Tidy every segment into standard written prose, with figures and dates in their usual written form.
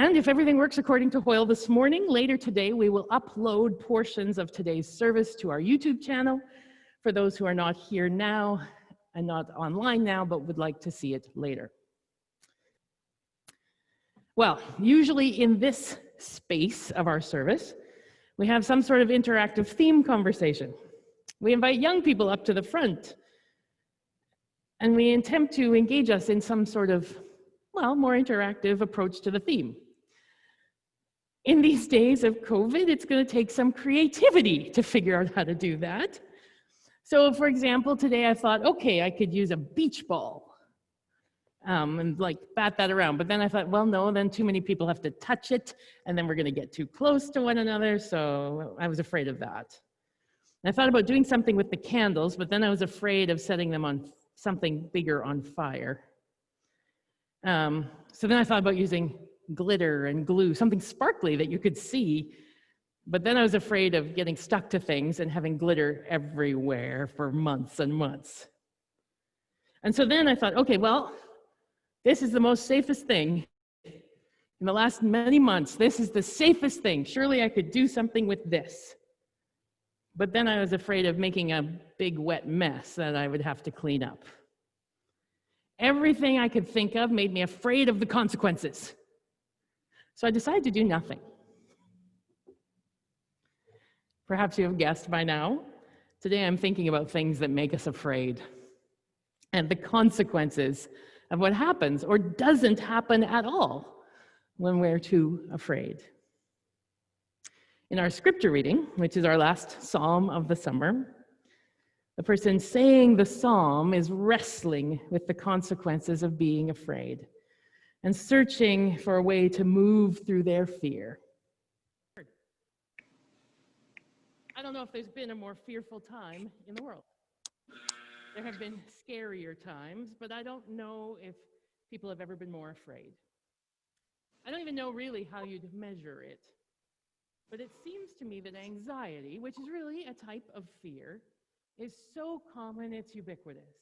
And if everything works according to Hoyle this morning, later today we will upload portions of today's service to our YouTube channel for those who are not here now and not online now, but would like to see it later. Well, usually in this space of our service, we have some sort of interactive theme conversation. We invite young people up to the front, and we attempt to engage us in some sort of, well, more interactive approach to the theme. In these days of COVID, it's going to take some creativity to figure out how to do that. So, for example, today I thought, okay, I could use a beach ball and like bat that around. But then I thought, well, no, then too many people have to touch it, and then we're going to get too close to one another. So I was afraid of that. And I thought about doing something with the candles, but then I was afraid of setting them on something bigger on fire. So then I thought about using glitter and glue, something sparkly that you could see. But then I was afraid of getting stuck to things and having glitter everywhere for months and months. And so then I thought, okay, well, this is the most safest thing. In the last many months, this is the safest thing. Surely I could do something with this. But then I was afraid of making a big wet mess that I would have to clean up. Everything I could think of made me afraid of the consequences. So I decided to do nothing. Perhaps you have guessed by now, today I'm thinking about things that make us afraid and the consequences of what happens or doesn't happen at all when we're too afraid. In our scripture reading, which is our last psalm of the summer, the person saying the psalm is wrestling with the consequences of being afraid and searching for a way to move through their fear. I don't know if there's been a more fearful time in the world. There have been scarier times, but I don't know if people have ever been more afraid. I don't even know really how you'd measure it, but it seems to me that anxiety, which is really a type of fear, is so common it's ubiquitous.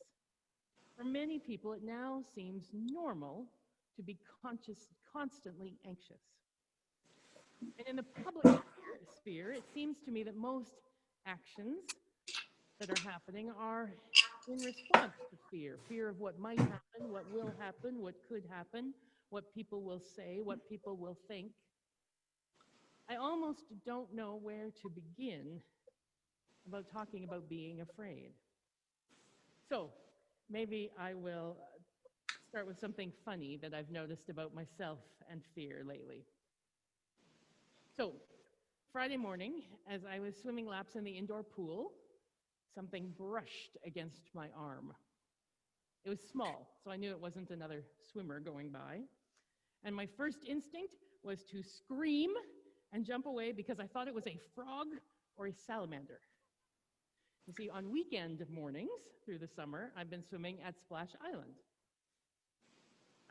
For many people, it now seems normal to be constantly anxious. And in the public sphere, it seems to me that most actions that are happening are in response to fear. Fear of what might happen, what will happen, what could happen, what people will say, what people will think. I almost don't know where to begin about talking about being afraid. So maybe I will start with something funny that I've noticed about myself and fear lately. So Friday morning, as I was swimming laps in the indoor pool, something brushed against my arm. It was small, so I knew it wasn't another swimmer going by. And my first instinct was to scream and jump away because I thought it was a frog or a salamander. You see, on weekend mornings through the summer, I've been swimming at Splash Island.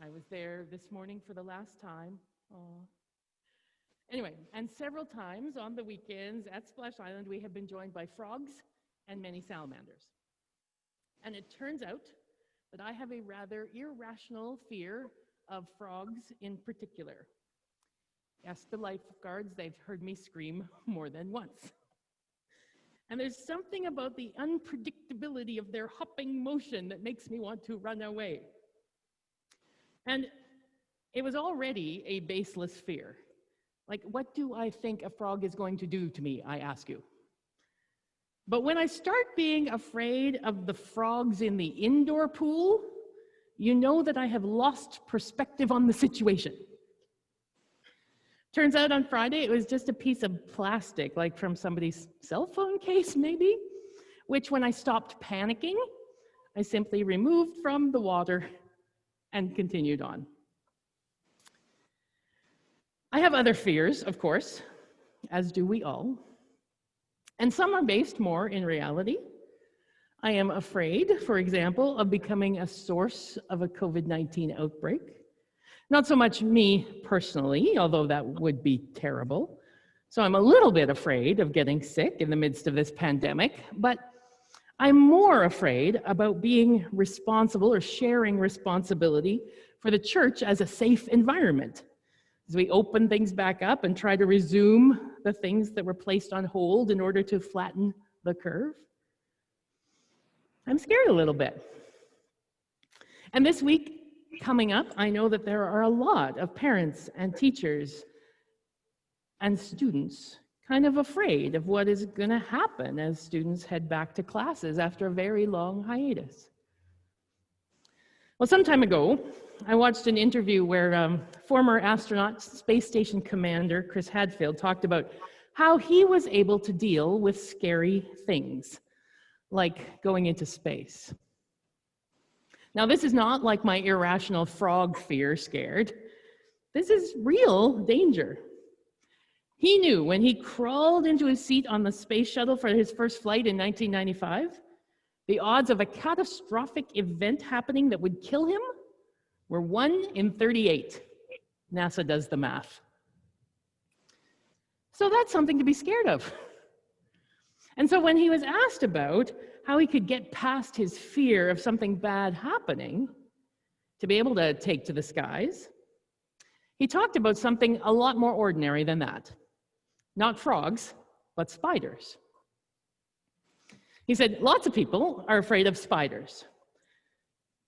I was there this morning for the last time. Aww. Anyway, and several times on the weekends at Splash Island, we have been joined by frogs and many salamanders. And it turns out that I have a rather irrational fear of frogs in particular. Ask the lifeguards, they've heard me scream more than once. And there's something about the unpredictability of their hopping motion that makes me want to run away. And it was already a baseless fear. Like, what do I think a frog is going to do to me, I ask you? But when I start being afraid of the frogs in the indoor pool, you know that I have lost perspective on the situation. Turns out on Friday, it was just a piece of plastic, like from somebody's cell phone case, maybe, which when I stopped panicking, I simply removed from the water and continued on. I have other fears, of course, as do we all. And some are based more in reality. I am afraid, for example, of becoming a source of a COVID-19 outbreak. Not so much me personally, although that would be terrible. So I'm a little bit afraid of getting sick in the midst of this pandemic, but I'm more afraid about being responsible or sharing responsibility for the church as a safe environment. as we open things back up and try to resume the things that were placed on hold in order to flatten the curve. I'm scared a little bit. And this week coming up, I know that there are a lot of parents and teachers and students kind of afraid of what is going to happen as students head back to classes after a very long hiatus. Well, some time ago, I watched an interview where former astronaut space station commander Chris Hadfield talked about how he was able to deal with scary things, like going into space. Now, this is not like my irrational frog fear scared. This is real danger. He knew when he crawled into his seat on the space shuttle for his first flight in 1995, the odds of a catastrophic event happening that would kill him were 1 in 38. NASA does the math. So that's something to be scared of. And so when he was asked about how he could get past his fear of something bad happening to be able to take to the skies, he talked about something a lot more ordinary than that. Not frogs, but spiders. He said, lots of people are afraid of spiders.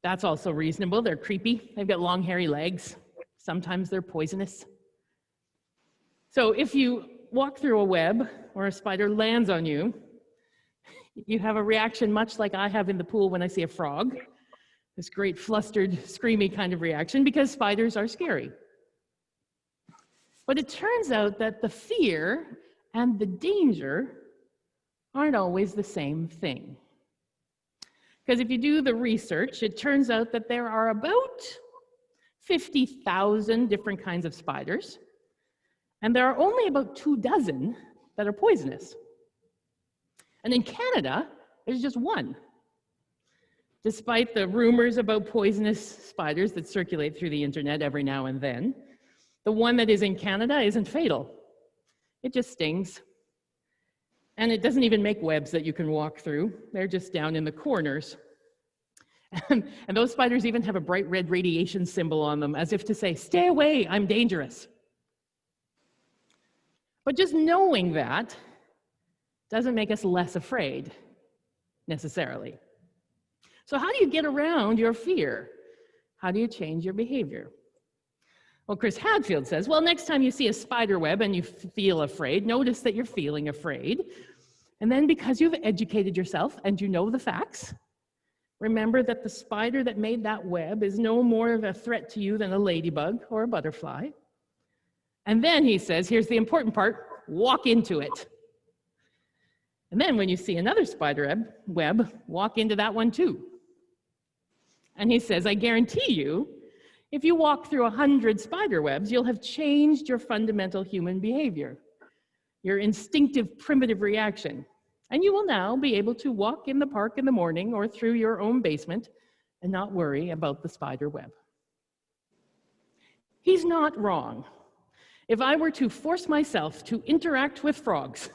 That's also reasonable. They're creepy. They've got long, hairy legs. Sometimes they're poisonous. So if you walk through a web or a spider lands on you, you have a reaction much like I have in the pool when I see a frog. This great flustered, screamy kind of reaction, because spiders are scary. But it turns out that the fear and the danger aren't always the same thing. Because if you do the research, it turns out that there are about 50,000 different kinds of spiders, and there are only about 24 that are poisonous. And in Canada, there's just one. Despite the rumors about poisonous spiders that circulate through the internet every now and then, the one that is in Canada isn't fatal. It just stings. And it doesn't even make webs that you can walk through. They're just down in the corners. And those spiders even have a bright red radiation symbol on them, as if to say, stay away, I'm dangerous. But just knowing that doesn't make us less afraid, necessarily. So how do you get around your fear? How do you change your behavior? Well, Chris Hadfield says, well, next time you see a spider web and you feel afraid, notice that you're feeling afraid. And then because you've educated yourself and you know the facts, remember that the spider that made that web is no more of a threat to you than a ladybug or a butterfly. And then he says, here's the important part, walk into it. And then when you see another spider web, walk into that one too. And he says, I guarantee you, if you walk through 100 spider webs, you'll have changed your fundamental human behavior, your instinctive primitive reaction. And you will now be able to walk in the park in the morning or through your own basement and not worry about the spider web. He's not wrong. If I were to force myself to interact with frogs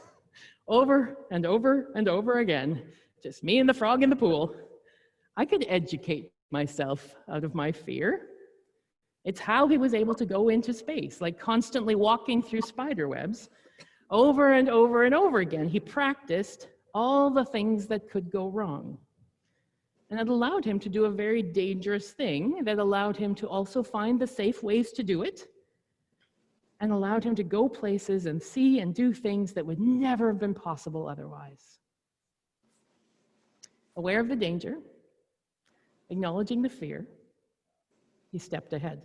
over and over and over again, just me and the frog in the pool, I could educate myself out of my fear. It's how he was able to go into space, like constantly walking through spider webs over and over and over again. He practiced all the things that could go wrong. And it allowed him to do a very dangerous thing that allowed him to also find the safe ways to do it, and allowed him to go places and see and do things that would never have been possible otherwise. Aware of the danger, acknowledging the fear, he stepped ahead.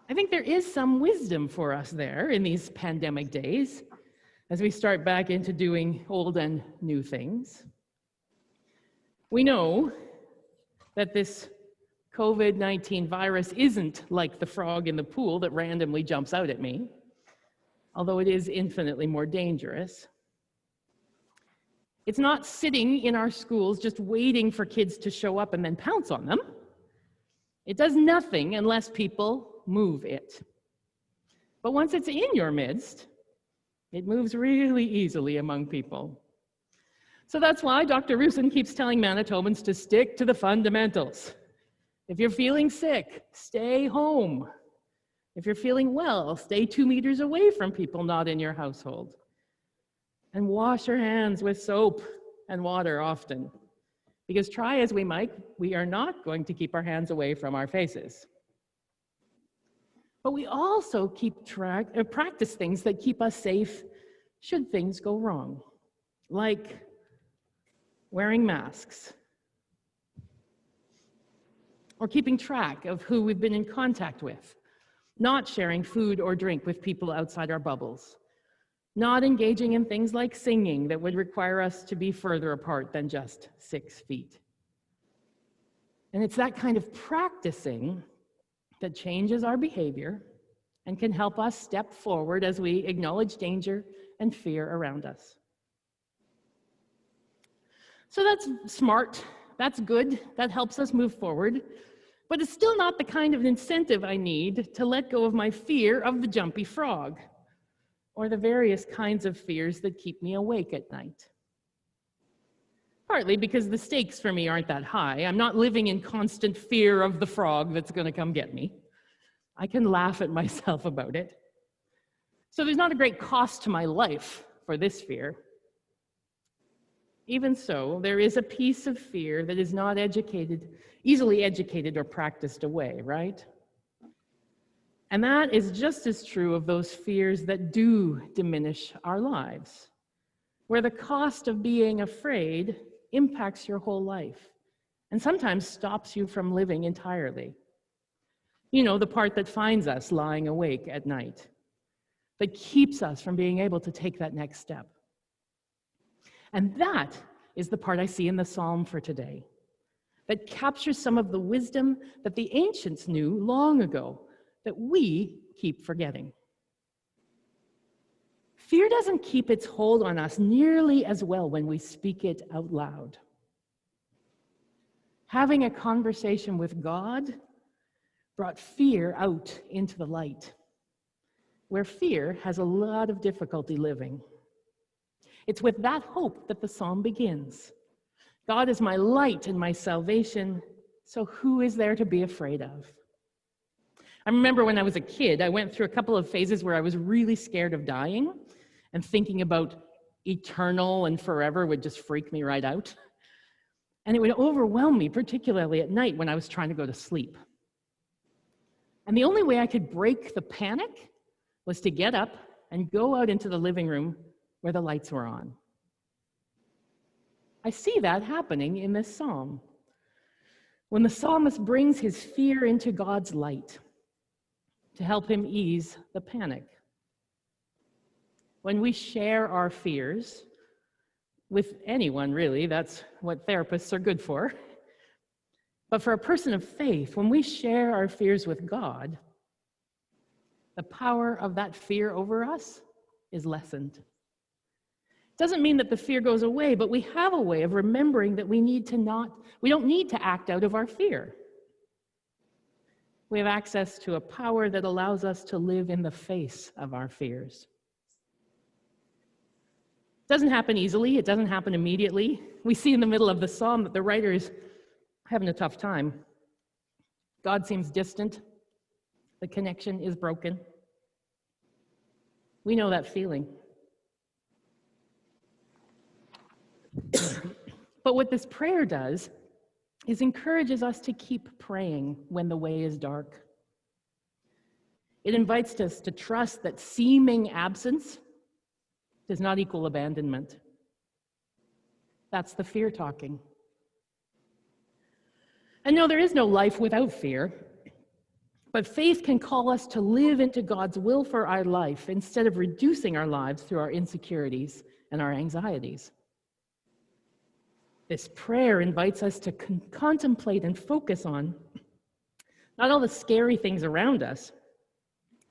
I think there is some wisdom for us there in these pandemic days as we start back into doing old and new things. We know that this COVID-19 virus isn't like the frog in the pool that randomly jumps out at me, although it is infinitely more dangerous. It's not sitting in our schools just waiting for kids to show up and then pounce on them. It does nothing unless people move it. But once it's in your midst, it moves really easily among people. So that's why Dr. Rusin keeps telling Manitobans to stick to the fundamentals. If you're feeling sick, stay home. If you're feeling well, stay 2 meters away from people not in your household. And wash your hands with soap and water often. Because try as we might, we are not going to keep our hands away from our faces. But we also practice things that keep us safe should things go wrong, like wearing masks, or keeping track of who we've been in contact with, not sharing food or drink with people outside our bubbles, not engaging in things like singing that would require us to be further apart than just 6 feet. And it's that kind of practicing that changes our behavior and can help us step forward as we acknowledge danger and fear around us. So that's smart, that's good, that helps us move forward, but it's still not the kind of incentive I need to let go of my fear of the jumpy frog, or the various kinds of fears that keep me awake at night. Partly because the stakes for me aren't that high. I'm not living in constant fear of the frog that's going to come get me. I can laugh at myself about it. So there's not a great cost to my life for this fear. Even so, there is a piece of fear that is not easily educated or practiced away, right? And that is just as true of those fears that do diminish our lives, where the cost of being afraid impacts your whole life and sometimes stops you from living entirely. You know, the part that finds us lying awake at night, that keeps us from being able to take that next step. And that is the part I see in the psalm for today, that captures some of the wisdom that the ancients knew long ago, that we keep forgetting. Fear doesn't keep its hold on us nearly as well when we speak it out loud. Having a conversation with God brought fear out into the light, where fear has a lot of difficulty living. It's with that hope that the psalm begins. God is my light and my salvation, so who is there to be afraid of? I remember when I was a kid, I went through a couple of phases where I was really scared of dying, and thinking about eternal and forever would just freak me right out. And it would overwhelm me, particularly at night when I was trying to go to sleep. And the only way I could break the panic was to get up and go out into the living room where the lights were on. I see that happening in this psalm. When the psalmist brings his fear into God's light to help him ease the panic. When we share our fears with anyone, really, that's what therapists are good for. But for a person of faith, when we share our fears with God, the power of that fear over us is lessened. Doesn't mean that the fear goes away, but we have a way of remembering that we don't need to act out of our fear. We have access to a power that allows us to live in the face of our fears. It doesn't happen easily, it doesn't happen immediately. We see in the middle of the psalm that the writer is having a tough time. God seems distant, the connection is broken. We know that feeling. But what this prayer does is encourages us to keep praying when the way is dark. It invites us to trust that seeming absence does not equal abandonment. That's the fear talking. And no, there is no life without fear, but faith can call us to live into God's will for our life instead of reducing our lives through our insecurities and our anxieties. This prayer invites us to contemplate and focus on not all the scary things around us,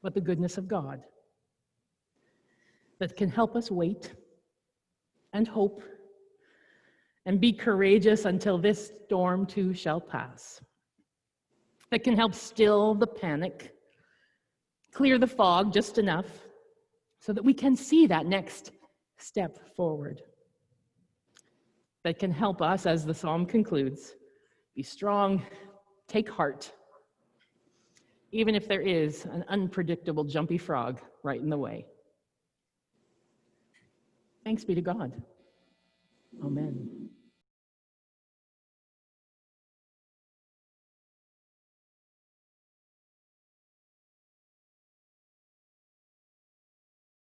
but the goodness of God that can help us wait and hope and be courageous until this storm too shall pass. That can help still the panic, clear the fog just enough so that we can see that next step forward. That can help us, as the psalm concludes, be strong, take heart. even if there is an unpredictable jumpy frog right in the way. Thanks be to God. Amen.